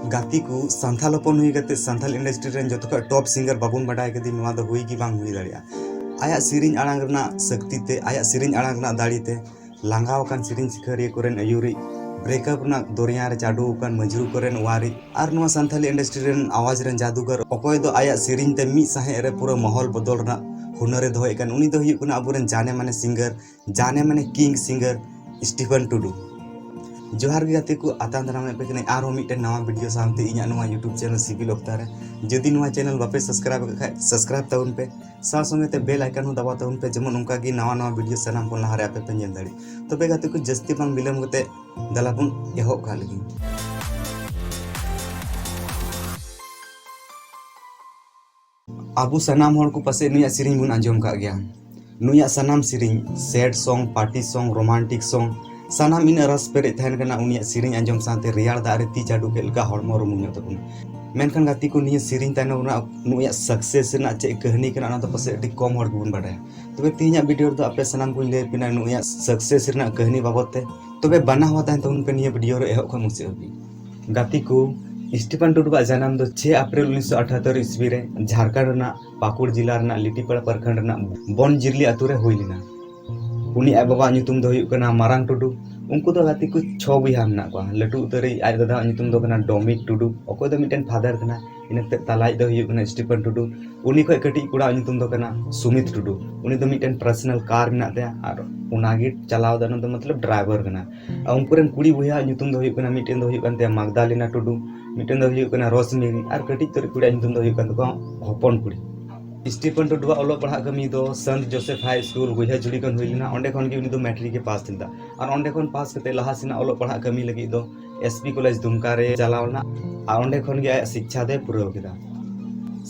गाती को संथाल हपन हुई गते संथाल इंडस्ट्री रेन जो तो टॉप सिंगर बाबुन बडाय कदी नवा द हुई की बांग हुई दाड़िया आया सिरिंज आड़ांग रना शक्ति ते आया सिरिंज आड़ांग रना दाड़ी ते लांगाव कान सिरिंज सिखरिया कोरेन अयुरी ब्रेकअप ना दोरिया रे चाडू कान मजरू कोरेन वारी आर नवा संथाली इंडस्ट्री रेन आवाज रेन जादूगर अकोय दो आया सिरिंज ते मी साहे रे पूरा माहौल बदल रना हुनरे दोय कान उनी दो हुई कुना अबुरेन जाने माने सिंगर जाने माने किंग सिंगर स्टीफन टुडू जोहार गे गाते को आतान दाराम पे कने आरो मिटे नवा वीडियो सामते इन्या नवा यूट्यूब चैनल सिविल ऑक्तारे जदि नवा चैनल बापे सब्सक्राइब खाय सब्सक्राइब ताउन पे सा संगे ते बेल आइकन दबा ताउन पे जेमन उनका गी नवा नवा वीडियो सनाम को लहारे आपे पे नेल दाड़ी तबे गाते को जस्ती बांग बिलम गते दलापुन एहो का लगी आबू सनाम हर को पासे नुया सिरिंग बुन आंजम का गया नुया सनाम सिरिंग sad song party song romantic song सानाम इन रस पेरे थैन कना उनिया सिरिंग आंजम साथे रियाल दारे ती चाडू केलका हड़मो रुमुन्यो तबुन मेनखान गाती को निया सिरिंग तानो ना नुया सक्सेस ना चे कहानी कना ना तो पासे अडी कम हड़ गुन बाडा तबे तीन्या वीडियो दो आपे सनाम को ले पिना नुया सक्सेस ना कहानी बाबत ते तबे बना हुआ तान तबुन पे निया वीडियो रे एहो खमुसे हबी गाती को स्टीफन टुडू का जन्म दो 6 अप्रैल 1978 ईस्वी रे झारखंड ना पाकुड़ जिला ना लिटीपाड़ा प्रखंड ना बन जिरली अतु रे हुई लिना उनी आय बाबा nyutum दो हुई कना मारांग टुडू उनको तो गाती को 6 बहिहा मेना को लटू उतरी आय दादा nyutum दो कना डोमिक टुडू अको दो मिटेन फादर कना इनते तलाय दो हुई कना स्टीफन टुडू उनी खय कटी कुड़ा nyutum दो कना सुमित टुडू उनी दो मिटेन पर्सनल कार मेना ते आर उनागी चलाव दन तो मतलब ड्राइवर कना उनको रेन कुड़ी बहिहा nyutum दो हुई कना मिटेन दो हुई कनते मगदालिना टुडू मिटेन दो हुई कना रोशनी आर कटी तोरी कुड़ा nyutum दो हुई कन तो हपन कुड़ी स्टीफन टुडू ओलो पढ़ा कमी दो संत जोसेफ हाई स्कूल गुहा जुड़ी कन हुई लेना ओंडे खन के उनी दो मैट्रिक के पास थिलदा और ओंडे खन पास कते लहा सिना ओलो पढ़ा कमी लगी दो एसपी कॉलेज दुमका रे चलावना और ओंडे खन के शिक्षा दे पुरव केदा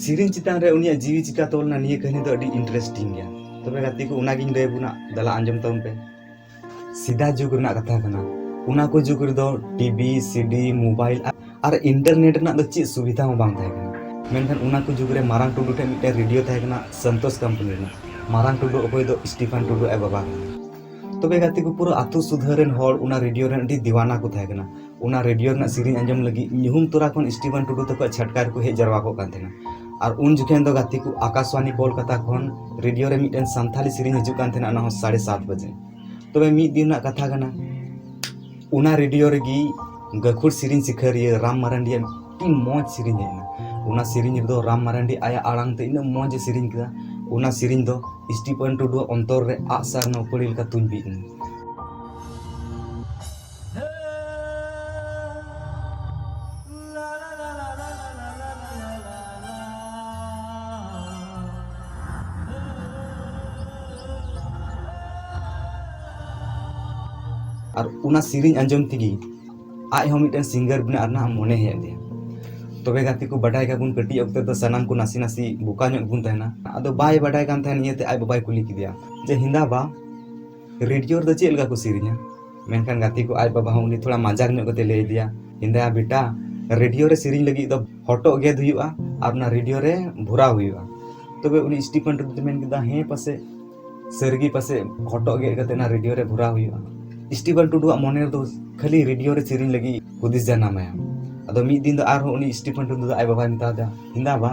सिरिन चितान रे उनिया जीवी चिका तोलना निये कहानी दो अडी इंटरेस्टिंग गया तबे गाती को उनागिन रे बुना दला अंजम तउन पे सीधा जुग रना कथा कना उना को जुग रे दो टीवी सीडी मोबाइल और इंटरनेट ना दो ची सुविधा में बांग थाय मेनखान उना को जुग रे मारांग टुडू ठे मिटे रेडियो थाय कना संतोष कंपनी रे मारांग टुडू अकोय दो स्टीफन टुडू ए बाबा तबे गाती को पूरा आतु सुधरन होड़ उना रेडियो रे अडी दीवाना को थाय कना उना रेडियो रे सिरिंग अंजम लगी निहुम तोरा खन स्टीफन टुडू तक छटकार को हे जरवा को कान थेना और उन जुखेन दो गाती को आकाशवाणी कोलकाता खन रेडियो रे मिटेन संथाली सिरिंग हजू कान थेना ना 7:30 बजे तबे मी दिन ना कथा कना उना रेडियो रे गी गखुर सिरिंग सिखरिया राम मारंडिया टी मौज सिरिंग है उना सिरिंज दो राम मारंडी आया आड़ांग ते इन मौज सिरिंज कदा उना सिरिंज दो स्टीफन टुडू अंतर रे आसार न पड़िल का तुन बी और उना सिरिंज अंजम तिगी आय हम मिटन सिंगर बना आरना मोने हे दिया तबे गाती को बडाय का बुन कटी अक्ते तो सनाम को नासी नासी बुका ᱧᱚᱜ बुन तहना अदो बाय बडाय कान तहन नियते आय बाबाय कुली किदिया जे हिंदा बा रेडियो द चेल का को सिरिnya मेनखान गाती को आय बाबा उनी थोड़ा मजाक ᱧᱚᱜ कते ले दिया हिंदा बेटा रेडियो रे सिरिंग लगी दो हटो गेद हुआ और ना रेडियो रे भुरा हुआ तबे उनी स्टीफन टुडू मेन किदा हे पासे सरगी पासे हटो गेद कते ना रेडियो रे भुरा हुआ स्टीफन टुडू मने दो खाली रेडियो रे सिरिंग लगी हुदिस जाना माया अदो मी दिन दो आर उनी स्टीफन टुडू आय बाबा मिता दा हिंदा बा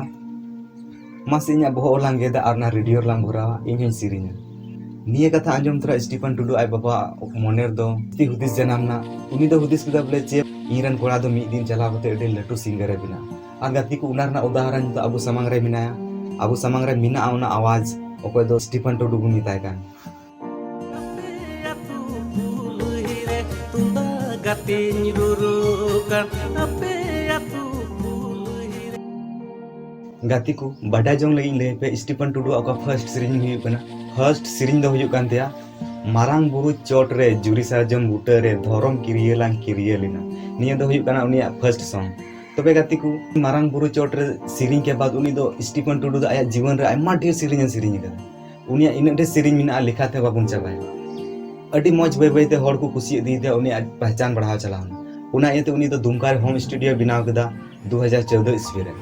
मासिnya boho lang geda arna radio lang burawa ingen sirinya niya katha anjom tra Stephen Tudu आय बाबा मोनेर दो ती हुदिस जानamna उनी दो हुदिस किदा बले चे इरन कोड़ा दो मी दिन चला कते एडे लटू सिंगर रे बिना आर गाती को उनारना उदाहरण तो अबु samang रे मिनाया अबु samang रे मिना आउना आवाज ओको दो स्टीफन टुडू गुन मिताय कान गाती रुरुkan ape atu गाती को बड़ा जोंग लगी ले पे स्टीफन टुडू का फर्स्ट सिरिंज हुई कना फर्स्ट सिरिंज दो हुई कान तेया मारांग बुरु चोट रे जुरी साजम बूटे रे धरम किरियलांग किरियलिना निया दो हुई कना उनिया फर्स्ट सॉन्ग तबे गाती को मारांग बुरु चोट रे सिरिंज के बाद उनी दो स्टीफन टुडू द आया जीवन रे आयमा ढेर सिरिंज कदा उनिया इन ढेर सिरिंज मिना लिखा थे बाबुन चाबाय अडी मौज बे बे ते हर को खुशी दी दे उनी पहचान बढ़ाव चलावना उना येते उनी दो दुमका रे होम स्टूडियो बनाव कदा 2014 ईस्वी रे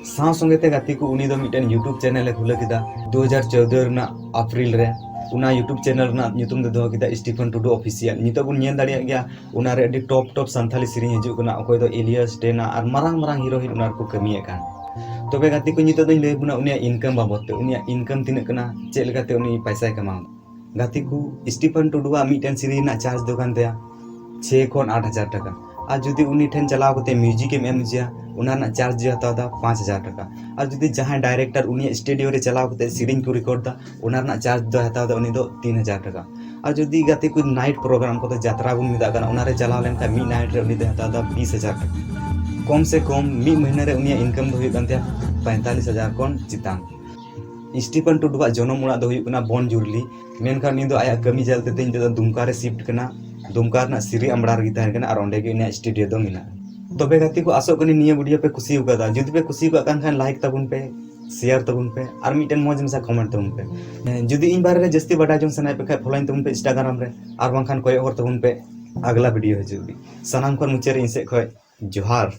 साव संगे ते गाती को उनी दो मिटन यूट्यूब चैनल खुले किदा 2014 रना अप्रैल रे उना यूट्यूब चैनल ना ᱧᱩᱛᱩᱢ ᱫᱚ ᱫᱚᱦᱚ ᱠᱮᱫᱟ ᱥᱴᱤफेन ᱴᱩᱰᱩ ᱚᱯᱷᱤᱥᱤᱭᱟᱞ ᱱᱤᱛᱚᱜ ᱵᱚᱱ ᱧᱮᱞ ᱫᱟᱲᱮᱭᱟᱜ ᱜᱮᱭᱟ ᱚᱱᱟ ᱨᱮ ᱟᱹᱰᱤ ᱴᱚᱯ ᱥᱟᱱᱛᱟᱞᱤ ᱥᱮᱨᱮᱧ ᱦᱤᱡᱩᱜ ᱠᱟᱱᱟ ᱚᱠᱚᱭ ᱫᱚ ᱮᱞᱤᱭᱟᱥ ᱰᱮᱱᱟ ᱟᱨ ᱢᱟᱨᱟᱝ ᱦᱤᱨᱳ ᱚᱱᱟ ᱨᱮᱠᱚ ᱠᱟᱹᱢᱤᱭᱮᱫ ᱠᱟᱱ ᱛᱚᱵᱮ ᱜᱟᱛᱮ ᱠᱚ ᱱᱤᱛᱚᱜ ᱫᱚᱧ ᱞᱟᱹᱭ ᱵᱚᱱᱟ ᱩᱱᱤᱭᱟᱜ ᱤᱱᱠᱟᱢ ᱵᱟᱵᱚᱫ ᱛᱮ ᱩᱱᱤᱭᱟᱜ ᱤᱱᱠᱟᱢ ᱛᱤᱱᱟᱹᱜ ᱠᱟᱱᱟ ᱪᱮᱫ ᱞᱮᱠᱟᱛᱮ ᱩᱱᱤ ᱯᱚᱭᱥᱟᱭ ᱠᱟᱢᱟᱣ गाती को स्टीफन टुडुआ मीटन सीरीज ना चार्ज दो कान 6 खन 8000 टाका और जुदी उनी ठेन चलाव कते म्यूजिक एम एमजिया उना ना चार्ज जो हता दा 5000 टाका और जुदी जहां डायरेक्टर उनी स्टूडियो रे चलाव कते सीरीज को रिकॉर्ड दा उना ना चार्ज दो हता दा उनी दो 3000 टाका और जुदी गाती को नाइट प्रोग्राम को यात्रा बुन मिदा गाना उना रे चलाव लेन का मी नाइट रे उनी दे हता दा 20000 टाका कम से कम मी महीना रे उनी इनकम दो हुई कान 45000 कोन चितान स्टीफन टुडुआ जन्म उड़ा दो हुई कना बन जुरली मेनखान नी दो आया कमी जलते तेन दो दुमका रे शिफ्ट कना दुमका ना सिरी अमड़ा रे तहन कना और ओंडे गे इना स्टूडियो दो मिना तबे गाती को आसो कनी निया वीडियो पे खुशी होगा जुदी पे खुशी को कान खान लाइक तबुन पे शेयर तबुन पे और मिटन मौज मसा कमेंट तबुन पे जुदी इन बारे रे जस्ती बड़ा जों सनाय पे खाय फॉलोइंग तबुन पे इंस्टाग्राम रे और बांखान कोय और तबुन पे अगला वीडियो हजुबी सनाम खन मुचे रे इनसे खय जोहार।